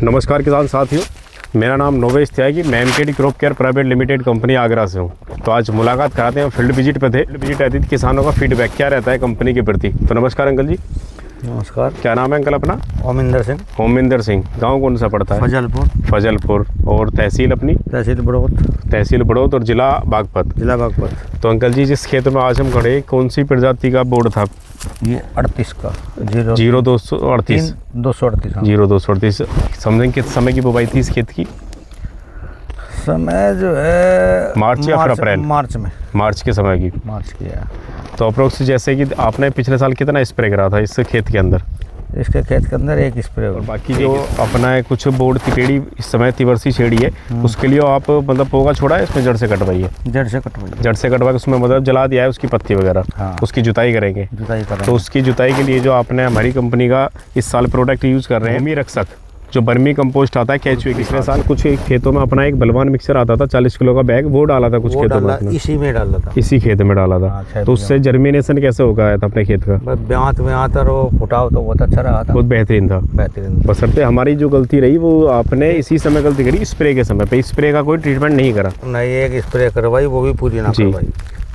नमस्कार किसान साथियों, मेरा नाम नोवेश त्यागी, मैं MKD crop care private limited company Agra से हूँ। तो आज मुलाकात कराते हैं, फील्ड विजिट पे थे। फील्ड विजिट रहती थी, किसानों का फीडबैक क्या रहता है कंपनी के प्रति। तो नमस्कार अंकल जी। नमस्कार। क्या नाम है अंकल अपना? ओमिंदर सिंह। ओमिंदर सिंह। गांव कौन सा पड़ता है? फजलपुर। फजलपुर। और तहसील अपनी? तहसील बड़ौत। तहसील बड़ौत। और जिला बागपत। जिला बागपत। तो अंकल जी, जिस खेत में आज हम खड़े, कौन सी प्रजाति का बोर्ड था? ये 38 का 0238। 0238। समथिंग किस समय की बुवाई थी इस खेत की? समय जो है मार्च या फिर अप्रैल? मार्च में। मार्च के समय की। मार्च की है। तो अप्रोक्स जैसे कि आपने पिछले साल कितना स्प्रे करा था इस खेत के अंदर? इसके खेत के अंदर एक स्प्रे। और बाकी जो अपना है कुछ बोर्ड की पेड़ी इस समय तिवरसी छेड़ी है, उसके लिए आप मतलब पोगा छोड़ा है, इसमें जड़ से कटवाई है? जड़ से कटवाई। जड़ से कटवा के उसमें मतलब जला दिया है उसकी पत्ती वगैरह। हाँ। उसकी जुताई करेंगे। तो उसकी जुताई के लिए जो आपने हमारी कंपनी का इस साल प्रोडक्ट यूज़ कर रहे हैं, भूमि रक्षक जो बर्मी कंपोस्ट आता है केचुए। पिछले साल कुछ खेतों में अपना एक बलवान मिक्सर आता था 40 किलो का बैग, वो डाला था कुछ खेतों में। इसी में डाला था। इसी खेत में डाला था। तो उससे जर्मिनेशन कैसे हो गया था अपने खेत का? ब्यांत में आता रहो, फुटाव तो बहुत अच्छा रहा था। बहुत बेहतरीन था। बशर्ते हमारी जो गलती रही वो आपने इसी समय गलती करी, स्प्रे के समय पे। स्प्रे का कोई ट्रीटमेंट नहीं करा। नहीं, एक स्प्रे करवाई, वो भी पूरी ना करवाई।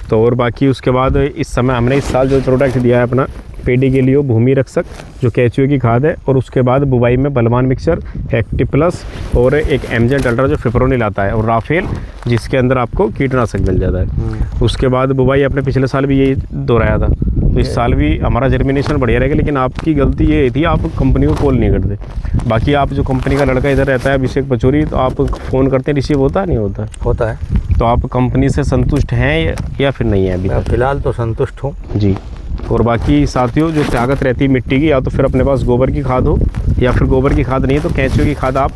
तो और बाकी उसके बाद इस समय हमने इस साल जो प्रोडक्ट दिया है अपना पेडी के लिए, भूमि रक्षक जो केचुए की खाद है, और उसके बाद बुवाई में बलवान मिक्सर, एक्टिव प्लस और एक एमजेंट अल्ट्रा जो फिप्रोनिल आता है, और राफेल जिसके अंदर आपको कीटनाशक मिल जाता है। उसके बाद बुवाई अपने पिछले साल भी यही दोहराया था। तो इस साल भी हमारा जर्मिनेशन बढ़िया रहेगा, लेकिन आपकी गलती ये थी आप कंपनी को कॉल नहीं करते। बाकी आप जो कंपनी का लड़का इधर रहता है अभिषेक पचौरी, तो आप फ़ोन करते हैं, रिसीव होता नहीं होता? होता है। तो आप कंपनी से संतुष्ट हैं या फिर नहीं है अभी तक? फिलहाल तो संतुष्ट हूँ जी। और बाकी साथियों, जो ताकत रहती है मिट्टी की, या तो फिर अपने पास गोबर की खाद हो, या फिर गोबर की खाद नहीं है तो केंचुए की खाद आप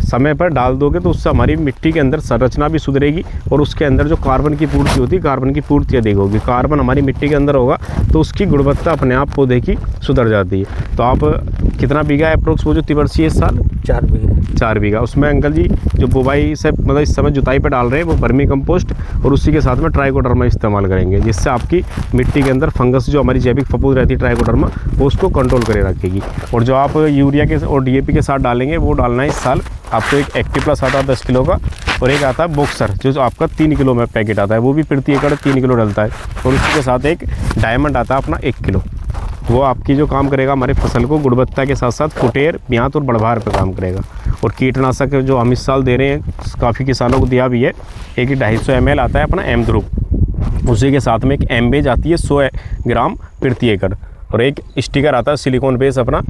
समय पर डाल दोगे, तो उससे हमारी मिट्टी के अंदर संरचना भी सुधरेगी, और उसके अंदर जो कार्बन की पूर्ति होती है, कार्बन की पूर्ति अधिक होगी। कार्बन हमारी मिट्टी के अंदर होगा तो उसकी गुणवत्ता अपने आप पौधे की सुधर जाती है। तो आप कितना बीघा है अप्रोक्स वो जो तिवरसी है इस साल? 4 बीघा। 4 बीघा। उसमें अंकल जी जो बुवाई से मतलब इस समय जुताई पे डाल रहे हैं वो वर्मी कंपोस्ट और उसी के साथ में ट्राइकोडर्मा इस्तेमाल करेंगे, जिससे आपकी मिट्टी के अंदर फंगस जो हमारी जैविक फफूंद रहती है ट्राइकोडर्मा, वो उसको कंट्रोल करे रखेगी। और जो आप यूरिया के और डीएपी के साथ डालेंगे वो डालना है इस साल आपको। एक एक्टिव प्लस आता है 10 किलो का, और एक आता है बॉक्सर जो आपका 3 किलो में पैकेट आता है, वो भी प्रति एकड़ 3 किलो डलता है। और उसके साथ एक डायमंड आता है अपना 1 किलो। वो आपकी जो काम करेगा हमारी फसल को गुणवत्ता के साथ साथ फुटेर, ब्यांत और बढ़भार पर काम करेगा। और कीटनाशक जो हम इस साल दे रहे हैं, काफ़ी किसानों को दिया भी है। एक 250 ml आता है अपना एम ध्रुव, उसी के साथ में एक एमबेज आती है 100 ग्राम प्रति एकड़, और एक स्टिकर आता है सिलिकॉन बेस अपना,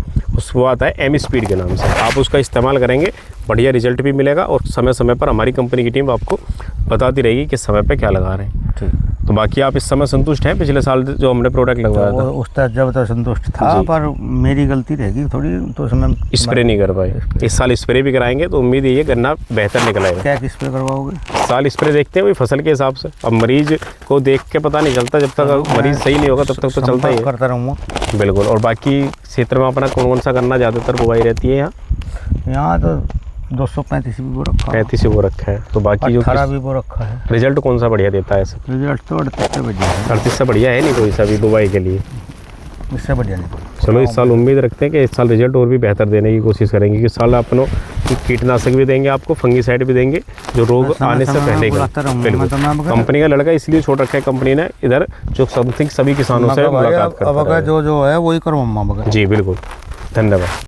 वो आता है एम स्पीड के नाम से। आप उसका इस्तेमाल करेंगे, बढ़िया रिजल्ट भी मिलेगा, और समय समय पर हमारी कंपनी की टीम आपको बताती रहेगी कि समय पे क्या लगा रहे हैं। ठीक। तो बाकी आप इस समय संतुष्ट हैं पिछले साल जो हमने प्रोडक्ट लगवाया था? उस तक जब तक संतुष्ट था, पर मेरी गलती रहेगी थोड़ी, तो उसमें स्प्रे नहीं कर पाए। इस साल स्प्रे भी कराएंगे तो उम्मीद है गन्ना बेहतर निकल आएगा। क्या स्प्रे करवाओगे? इस साल स्प्रे देखते हैं वही फसल के हिसाब से। अब मरीज को देख के पता नहीं चलता, जब तक मरीज सही नहीं होगा तब तक तो चलता ही है। करता रहूँगा। बिल्कुल। और बाकी क्षेत्र में अपना कौन सा गन्ना ज़्यादातर बुवाई रहती है यहाँ तो 235 भी वो रखा है। 35 वो रखा है। तो बाकी जो 18 भी वो रखा है। रिजल्ट कौन सा बढ़िया देता है? रिजल्ट तो 38 से बढ़िया है। 38 से बढ़िया है नहीं कोई सा भी बुवाई के लिए? इससे बढ़िया नहीं। चलो इस साल उम्मीद रखते हैं कि इस साल रिजल्ट और भी बेहतर देने की कोशिश करेंगे, कि इस साल अपनों कीटनाशक भी देंगे आपको, फंगीसाइड भी देंगे जो रोग आने से पहले। कंपनी का लड़का इसलिए छोड़ रखा है कंपनी ने इधर, जो समथिंग सभी किसानों से मुलाकात करता है। जो है वही करो मम्मा। जी बिल्कुल, धन्यवाद।